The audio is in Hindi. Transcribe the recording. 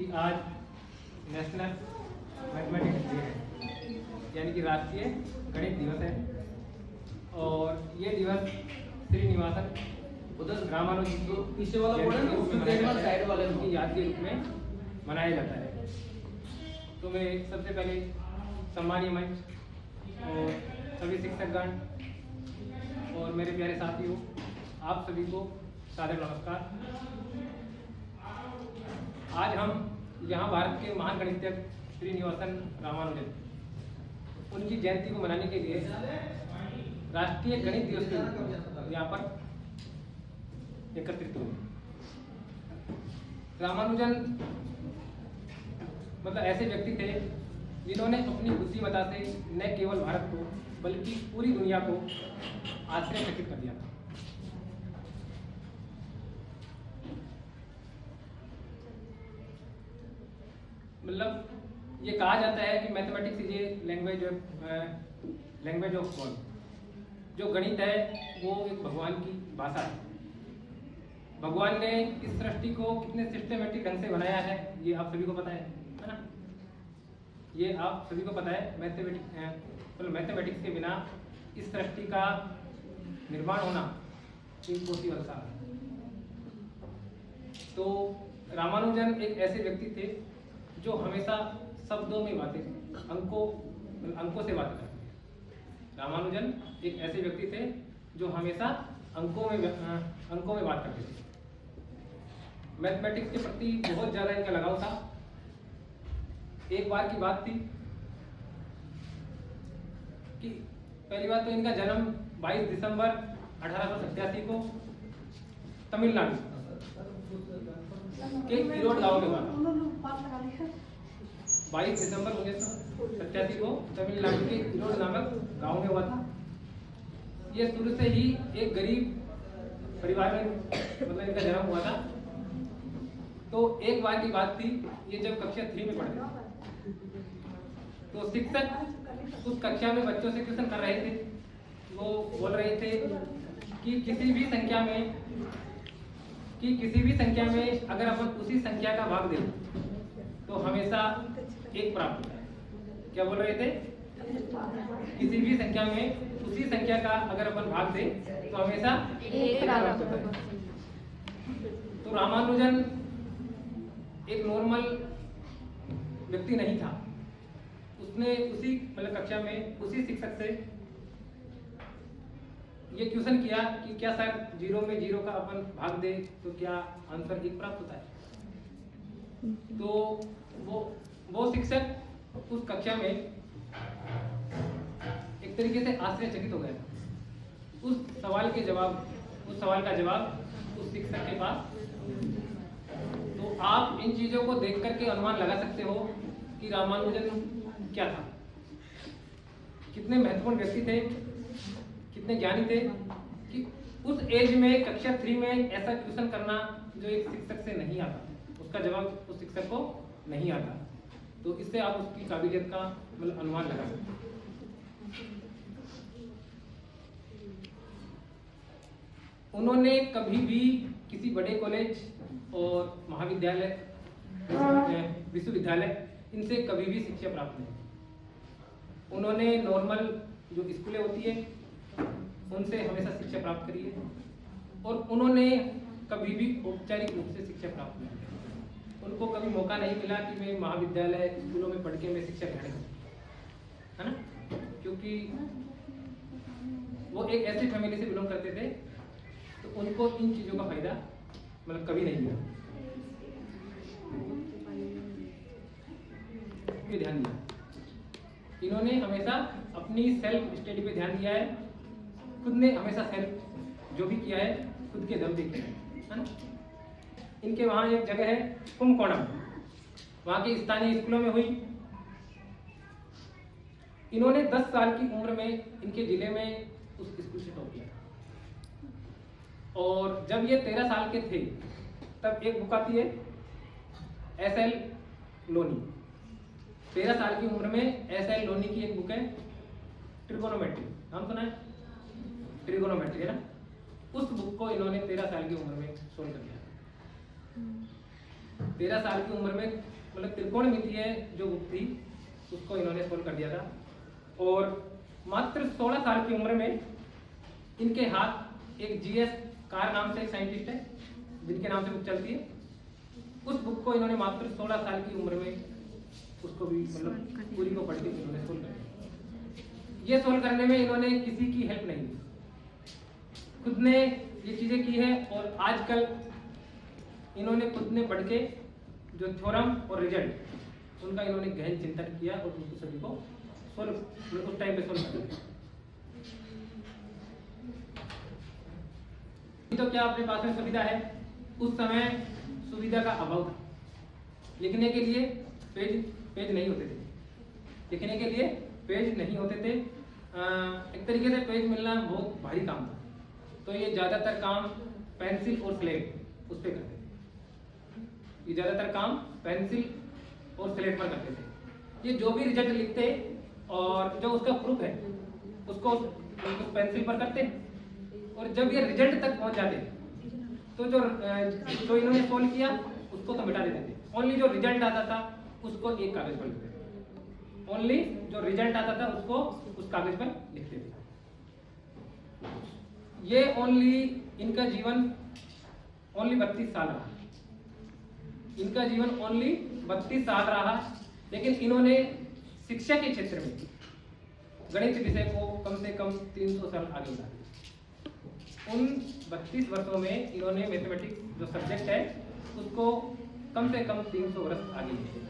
कि आज नेशनल मैथमेटिक्स डे है, यानी कि राष्ट्रीय गणित दिवस है। और ये दिवस श्रीनिवासन रामानुजन पीछे वाला बोर्ड है ना, उसमें देखना साइड वाले में। की याद के रूप में मनाया जाता है। तो मैं सबसे पहले सम्मानीय मंच और सभी शिक्षकगण और मेरे प्यारे साथियों, आप सभी को सादर नमस्कार। आज हम यहाँ भारत के महान गणितज्ञ श्रीनिवासन रामानुजन उनकी जयंती को मनाने के लिए राष्ट्रीय गणित दिवस के यहाँ पर एकत्रित हुए। रामानुजन मतलब ऐसे व्यक्ति थे जिन्होंने अपनी बुद्धिमत्ता से न केवल भारत को बल्कि पूरी दुनिया को आश्चर्यचकित कर दिया था। मतलब ये कहा जाता है कि mathematics is a language of God. जो गणित है वो एक भगवान की भाषा है। भगवान ने इस सृष्टि को कितने सिस्टमेटिक ढंग से बनाया है ये आप सभी को पता है ना। ये आप सभी को पता है। मैथमेटिक्स के बिना इस सृष्टि का निर्माण होना इम्पॉसिबल सा है। तो रामानुजन एक ऐसे व्यक्ति थे जो हमेशा शब्दों में बातें, अंकों से बातें करते थे। रामानुजन एक ऐसे व्यक्ति थे जो हमेशा अंकों में बात करते थे। मैथमेटिक्स के प्रति बहुत ज़्यादा इनका लगाव था। एक बार की बात थी कि पहली बात तो इनका जन्म 22 दिसंबर 1887 को तमिलनाडु के ईरोड गांव में हुआ था। 22 दिसंबर 1987 को तमिलनाडु के ईरोड नामक गांव में हुआ था। ये शुरू से ही एक गरीब परिवार में मतलब इनका जन्म हुआ था। तो एक बार की बात थी, ये जब कक्षा 3 में पढ़ते थे तो शिक्षक उस कक्षा में बच्चों से क्वेश्चन कर रहे थे। वो बोल रहे थे कि किसी भी संख्या में अगर अपन उसी संख्या का भाग दें तो हमेशा एक प्राप्त होता है। क्या बोल रहे थे? किसी भी संख्या में उसी संख्या का अगर अपन भाग दें तो हमेशा एक प्राप्त होता है। तो रामानुजन एक नॉर्मल व्यक्ति नहीं था। उसने उसी मतलब कक्षा में उसी शिक्षक से ये क्वेश्चन किया कि क्या सर 0 में 0 का अपन भाग दे तो क्या आंसर 1 प्राप्त होता है? तो वो शिक्षक उस कक्षा में एक तरीके से आश्चर्यचकित हो गया। उस सवाल का जवाब उस शिक्षक के पास। तो आप इन चीजों को देख करके अनुमान लगा सकते हो कि रामानुजन क्या था, कितने महत्वपूर्ण व्यक्ति थे, कितने ज्ञानी थे कि उस एज में कक्षा 3 में ऐसा क्वेश्चन करना जो एक शिक्षक से नहीं आता, उसका जवाब उस शिक्षक को नहीं आता। तो इससे आप उसकी काबिलियत का मतलब अनुमान लगा सकते हैं। उन्होंने कभी भी किसी बड़े कॉलेज और महाविद्यालय, विश्वविद्यालय इनसे कभी भी शिक्षा प्राप्त नहीं। उन्होंने नॉर्मल जो स्कूलें होती है उनसे हमेशा शिक्षा प्राप्त करी है और उन्होंने कभी भी औपचारिक रूप से शिक्षा प्राप्त नहीं की। उनको कभी मौका नहीं मिला कि मैं महाविद्यालय स्कूलों में पढ़ के मैं शिक्षा ग्रहण करूं, है ना। क्योंकि वो एक ऐसी फैमिली से बिलोंग करते थे तो उनको इन चीज़ों का फायदा मतलब कभी नहीं मिला। पे ध्यान दिया इन्होंने, हमेशा अपनी सेल्फ स्टडी पे ध्यान दिया है। खुद ने हमेशा सेल्फ जो भी किया है खुद के दम पे किया है ना। इनके वहाँ एक जगह है कुंभकोणम, वहाँ के स्थानीय स्कूलों में हुई। इन्होंने 10 साल की उम्र में इनके जिले में उस स्कूल से टॉप किया और जब ये 13 साल के थे तब एक बुक आती है SL लोनी। 13 साल की उम्र में SL लोनी की एक बुक है ट्रिगोनोमेट्री, नाम सुना है? ट्रिगोनोमेट्री है ना। उस बुक को इन्होंने 13 साल की उम्र में सोल्व कर दिया। 13 साल की उम्र में मतलब त्रिकोणमितीय जो बुक थी उसको इन्होंने सोल्व कर दिया था। और मात्र 16 साल की उम्र में इनके हाथ एक जीएस कार नाम से एक साइंटिस्ट है जिनके नाम से बुक चलती है, उस बुक को इन्होंने मात्र 16 साल की उम्र में उसको भी मतलब पूरी को पढ़ के इन्होंने सोल्व कर दिया। ये सोल्व करने में इन्होंने किसी की हेल्प नहीं ली, खुद ने ये चीजें की है। और आजकल इन्होंने खुद ने पढ़ के जो थ्योरम और रिजल्ट उनका इन्होंने गहन चिंतन किया और उनको सभी को सोल्व उस टाइम पे सोल्व कर दिया। तो क्या अपने पास में सुविधा है? उस समय सुविधा का अभाव था, लिखने के लिए पेज नहीं होते थे, लिखने के लिए पेज नहीं होते थे। एक तरीके से पेज मिलना बहुत भारी काम था, तो ये ज़्यादातर काम पेंसिल और स्लेट उस पर करते थे। ये ज़्यादातर काम पेंसिल और स्लेट पर करते थे। ये जो भी रिजल्ट लिखते और जो उसका प्रूफ है उसको पेंसिल पर करते, और जब ये रिजल्ट तक पहुंच जाते तो जो इन्होंने सोल्व किया उसको तो मिटा देते थे। ओनली जो रिजल्ट आता था उसको एक कागज पर लिखते थे, ओनली जो रिजल्ट आता था उसको उस कागज पर लिखते थे। ये ओनली इनका जीवन ओनली 32 साल रहा, इनका जीवन ओनली 32 साल रहा। लेकिन इन्होंने शिक्षा के क्षेत्र में गणित विषय को कम से कम 300 साल आगे बढ़ा दिया। उन 32 वर्षों में इन्होंने मैथमेटिक्स जो सब्जेक्ट है उसको कम से कम 300 वर्ष आगे ले गए।